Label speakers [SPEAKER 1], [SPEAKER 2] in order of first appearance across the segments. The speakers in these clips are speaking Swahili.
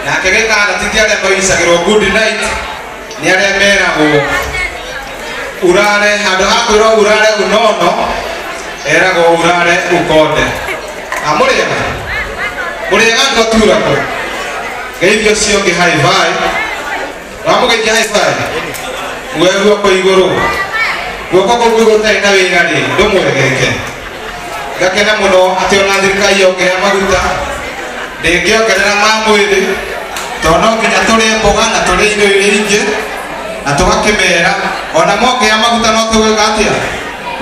[SPEAKER 1] na kegeka na titiare mbaisagirwo good night ni are meragwo urare handu hakwirwo urare unono eragwo urare ukonde amuriega muriega ndotura ko geithio cio ngi high five ramugeithia high five wewe ko iguru guoko ko gutai na wira ri ndumwegeke gakena muno ati ona thirikari yongerera maguta ndingiongerera ma mwiri tono nginya turi mboga na turi indo iria ingi na tugakimera ona mongea maguta no tugwika atia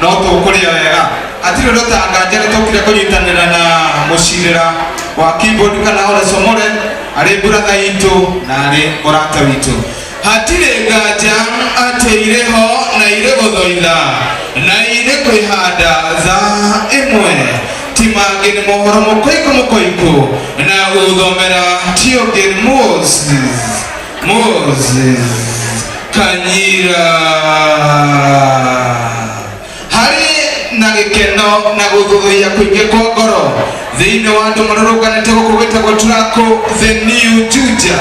[SPEAKER 1] no tukuria wega atiri ndotanga njere tukire kunyitanira na mucirira wa keyboard kana Ole Somore ari brother itu na ari morata witu hatire nganja ateireho na ire guthoitha na ire kwihanda za imwe timangene mohoro mukoiko na guthomera Tiogen Moses Kanyira hari na gikeno na guthuthuria kuingi kwa ngoro thiini wa andu maruruganite guku gwitagwo Turako the new Juja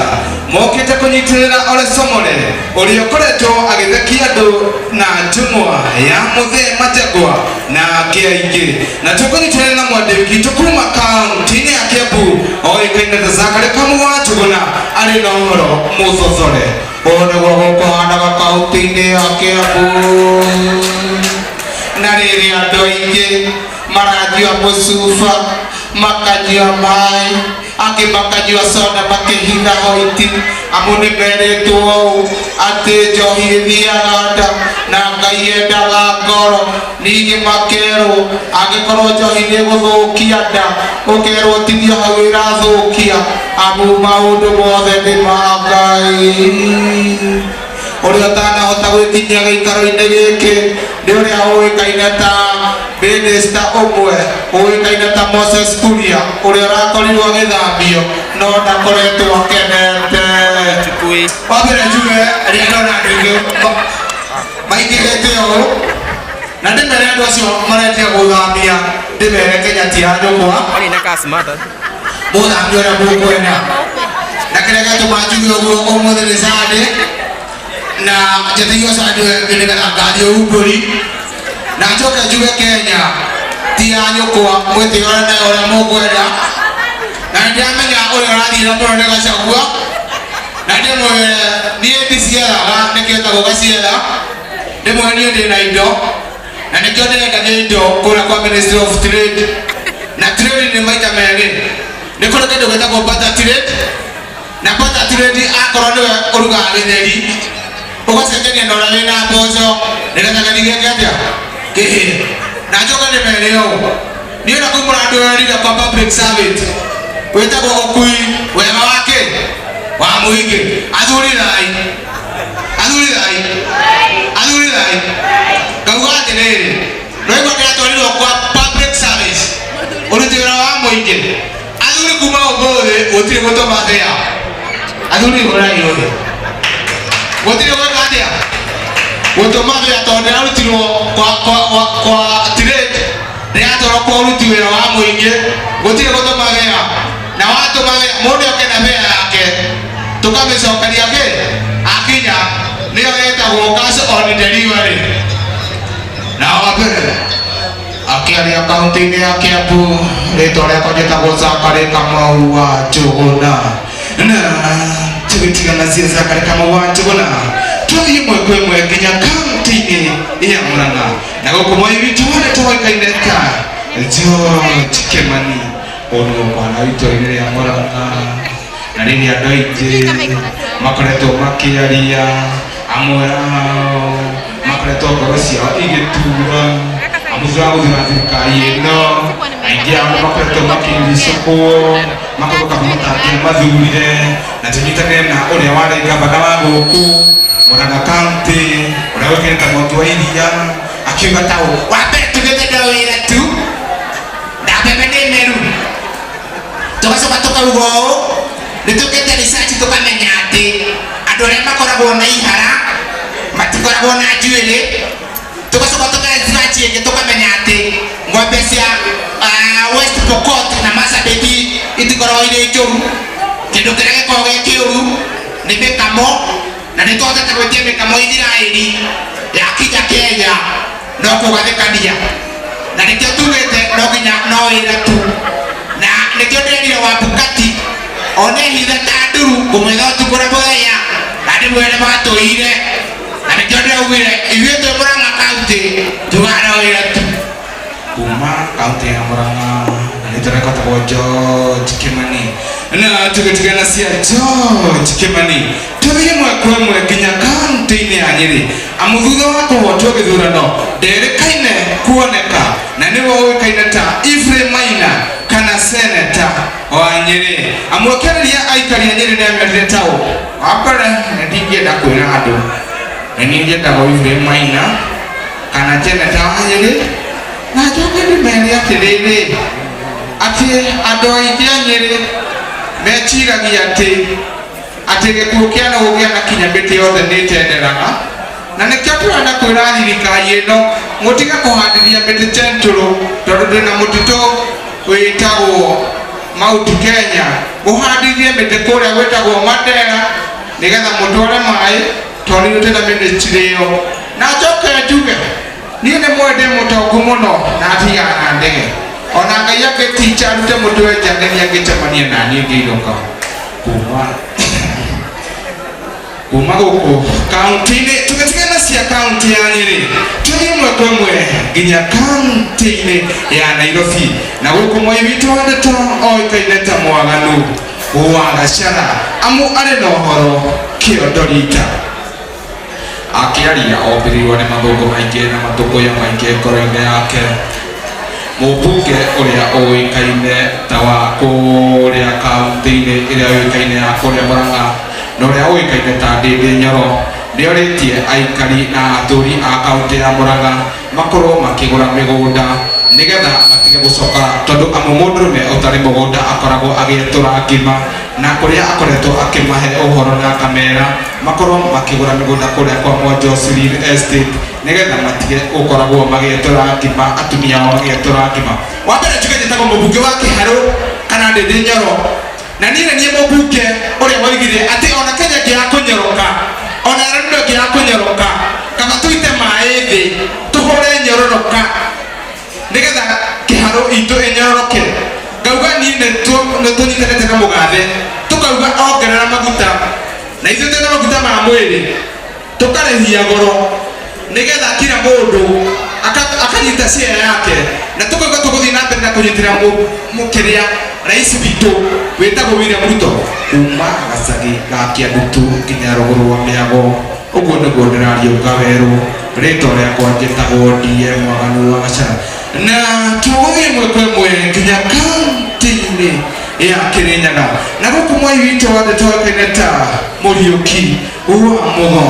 [SPEAKER 1] mokite kunyitirira Ole Somore uria ukoretwo agithekia andu na njumwa ya muthee Majagwa na angĩ aingĩ na tukunyitirira na mwandĩki tukuma kaunti-inĩ ya Kiambu oĩkaine ta Zakari Kamau Njuguna arĩ na ũhoro mũthothore ũnĩguo gũkũhanaga kaunti-inĩ ya Kiambu na rĩrĩ andũ aingĩ maranyua mũcuba makanyua maĩ angĩ makanyua soda makĩhitha hoiti amu nĩmeretwo atĩ njohi ĩthiaga nda na Ngai endaga ngoro ningĩ makerwo angĩkorwo njohi nĩĩgũthũkia nda ũkerwo tithia hau ĩrathũkia amu maũndũ mothe nĩ ma Ngai ũrĩa ũtanahota gwĩkinyia gĩikaro-inĩ gĩkĩ nĩ ũrĩa ũĩkaine ta Minister ũmwe ũĩkaine ta Moses Kuria ũrĩa ũrakorirwo agĩthambio no ndakoretwo akenete wambere njuge rĩrĩa ndona andũ aingĩ maingĩrĩte ũũ na ndĩmere andũ acio maretia gũthambia ndĩmere Kenya ti ya njũkwa mũthambia ũrĩa mũkwenda na kĩrĩa gĩatũma njuge ũguo ũmũthĩ nĩ Sunday na njeterio Sunday nĩgetha ngathie Umbũri na njoke njuge Kenya ti ya njũkwa mwĩtĩore nayo ũrĩa mũkwenda na nĩndĩramenya ũrĩa ũrathiĩ na mũno nĩ Gachagua na ndĩmwĩre niĩ ndicieraga nĩkĩo etagwo gaciera ndĩmwĩre niĩ ndĩ na indo na nĩkĩo ndĩrendagia indo kũrĩa kwa Ministry of Trade na trade nĩ maita merĩ nĩ kũrĩ kĩndũ gĩtagwo barter trade na barter trade akorwo nĩwe ũrugaga gĩtheri ũgacenjania na ũrĩa wĩna mboco nĩgetha gathi gĩke atĩa kĩhĩe na njoke ndĩmere ũũ niĩ ona kũmũra andũ erire kwa public service wĩtagwo ũkui wega wake wa mũingĩ athurithaĩ ngauga atĩrĩrĩ noigua ndĩratwarirwo kwa public service ũruti wĩra wa mũingĩ athuri kuma ũmũthĩ gũtirĩ gũtũma thĩa athuri hũrai ũthĩ gũtirĩ gwĩka atĩa gũtũma thĩa tondũ ndĩrarutirwo kwa trade ndĩratwarwo kwa ũruti wĩra wa mũingĩ gũtirĩ gũtũma thĩa na watũma thĩa mũndũ oke na thĩa yake tũkamĩcokeria kĩ akinya nĩyo ĩtagwo cash on delivery na wambere akĩaria kaunti-inĩ ya Kiambu rĩtwa rĩakwa njĩtagwo Zakari Kamau Njuguna na tũgĩtigana cia Zakari Kamau Njuguna twathiĩ ĩmwe kwa ĩmwe nginya kaunti-inĩ ya Murang'a na gũkũ mwai witũ wothe tũĩkaine ta George Kimani ũyũ mwana witũ rĩrĩa Murang'a na rĩrĩa andũ aingĩ makoretwo makĩaria amwe ao makoretwo ngoro ciao igĩtura amũthura gũthura thirikari ĩno aingĩ ao makoretwo makĩricũkwo makoretwo makĩmatangia mathurire na tũnyitanĩre na ũrĩa warĩ ngavana wa gũkũ Murang'a County ũrĩa ũĩkaine ta Mwangi wa Iria akiuga ta ũũ wambere tũgĩtenda wĩra tu na mbembe nĩ meru tũgacoka tũkauga ũũ nĩtũkĩte research tũkamenya atĩ andũ arĩa makoragwo na ihara matikoragwo na njuĩrĩ tũgacoka tũkĩte research ĩngĩ tũkamenya atĩ ng'ombe cia West Pokot na Marsabit itikoragwo irĩ njũru kĩndũ kĩrĩa gĩkoragwo gĩ mikamo na nitwotete gwitia mikamo Ithiraeli ya kinya Kenya no kugathikania na nikio tugite no nginya no ira tu na nikio ndirire Wambũkati one hithe ta nduru kumwetha tukura muthenya na ndi mwene matuire na nikio ndiraugire ithuĩ twĩ Murang'a kaunti tugana wĩra tu kuma kaunti ya Murang'a na nĩtũrekotagwo George Kimani na tũgĩtigana cia George Kimani tũthiĩ mwaka ũmwe nginya kaunti-inĩ ya Nyĩrĩ amu thutha wa kũhotwo gĩthurano nderĩkaine kuoneka na nĩwe ũĩkaine ta Ephraim Maina kana seneta wa Nyĩrĩ amu akĩarĩria aikari a Nyĩrĩ nĩamerire ta ũũ wa mbere ndingĩenda kwĩra andũ nĩ niĩ njĩtagwo Ephraim Maina kana seneta wa Nyĩrĩ na njoke ndĩmere atĩrĩrĩ atĩ andũ aingĩ a Nyĩrĩ meciragia atĩ gĩkuũ kĩa no gũgĩa na kinya mĩtĩ yothe nĩtenderaga na nĩkĩo tũrenda kwĩra thirikari ĩno mũtige kũhandithia mĩtĩ Central tondũ ndĩna mũtitũ wĩtagwo Mount Kenya mũhandithie mĩtĩ kũrĩa gwĩtagwo Mandera nĩgetha mũtware maĩ tondũ nĩtwĩna ministry ĩyo na njoke njuge niĩ nĩ mwende mũtongu mũno na atigaga na ndege ona Ngai angĩticha arute mũndũ njangeni angĩcemania na niĩ ngĩinũka kuma gũkũ kaunti-inĩ tũgĩtigana cia kaunti ya Nyĩrĩ tũthiĩ mwaka ũmwe nginya kaunti-inĩ ya Nairobi na gũkũ Moi witũ wa ndeto oĩkaine ta Mwaganu wa Gachara amu arĩ na ũhoro Kĩondo Rita akĩaria ombĩrĩirwo nĩ mathũngũ maingĩ na matũkũya maingĩ ngoro-inĩ yake mũmbunge ũrĩa ũĩkaine ta wa kũrĩa kaunti-inĩ ĩrĩa ũĩkaine ya kũrĩa Murang'a na ũrĩa ũĩkaine ta Ndĩndĩ Nyoro nĩorĩtie aikari na atũri a kaunti ya Murang'a makorwo makĩgũra mĩgũnda nĩgetha matige gũcoka tondũ amu mũndũrũme ũtarĩ mũgũnda akoragwo agĩetũra ngima na kũrĩa akoretwo akĩmahe ũhoro na akamera makorwo makĩgũra mĩgũnda kũrĩa kwa Mwanjosi Real Estate nĩgetha matige gũkoragwo magĩetũra ngima atumia ao magĩetũra ngima wa mbere tuge njĩtagwo mũmbunge wa Kĩharũ kana Ndĩndĩ Nyoro na niĩ mũmbunge ũrĩa woigire atĩ ona Kenya ngĩakũnyoroka ona Rwanda ngĩakũnyoroka kaba tũite maĩ thĩ tũhũre nyororoka nĩgetha Kĩharũ itũ ĩnyororoke ngauga niĩ nĩtũnyitanĩte na mũgathe tũkauga ongerera maguta na ithuĩ twĩna maguta ma mwĩrĩ tũkarĩhia goro nĩgetha kila mũndũ akanyita share yake na tũkauga tũgũthiĩ na mbere na kũnyitĩra mũkĩrĩa rais witũ wĩtagwo William Ruto kuma gacagi ga Kĩandutu nginya rũgũrũ rwa Mĩago ũguo nĩguo ndĩraria uga werũ rĩtwa rĩakwa njĩtagwo DM Mwaganu wa Gachara na tũgũthiĩ mwaka ũmwe nginya kaunti-inĩ ya Kĩrĩnyaga na gũkũ Moi witũ wa ndeto oĩkaine ta Mũriũki wa Mũgo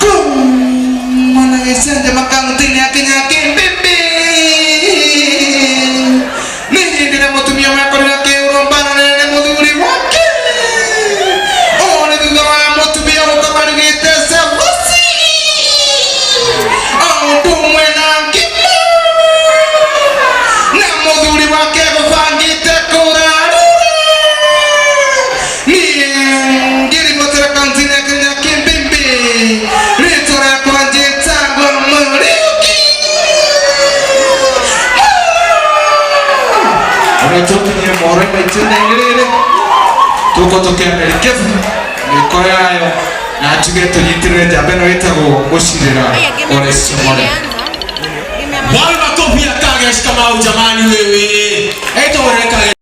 [SPEAKER 1] kuma na Gĩcanjama kaunti-inĩ ya Kĩnyakĩmbĩmbĩ nĩ hĩndĩ na mũtumia mekorera kĩũrũmbana nene mũthuri wake one thutha wa mũtumia gũkorwo arugĩte cabaci ũndũ ũmwe na ngima na mũthuri wake gũbangĩte kũrarũra niĩ ngĩribotera kaunti-inĩ ya Kĩnyakĩmbĩmbĩ rĩtwa rĩakwa njĩtagwo Mũriũki tũkinyie mohoro maitũ-inĩ rĩrĩ tũko tũkĩamerikebu mĩko yayo na tuge tũnyitĩrĩre njamba ĩno ĩtagwo Mũcirĩra Ole Somore.
[SPEAKER 2] Wale makofi ya Kagesh Kamau jamani wewe. Eto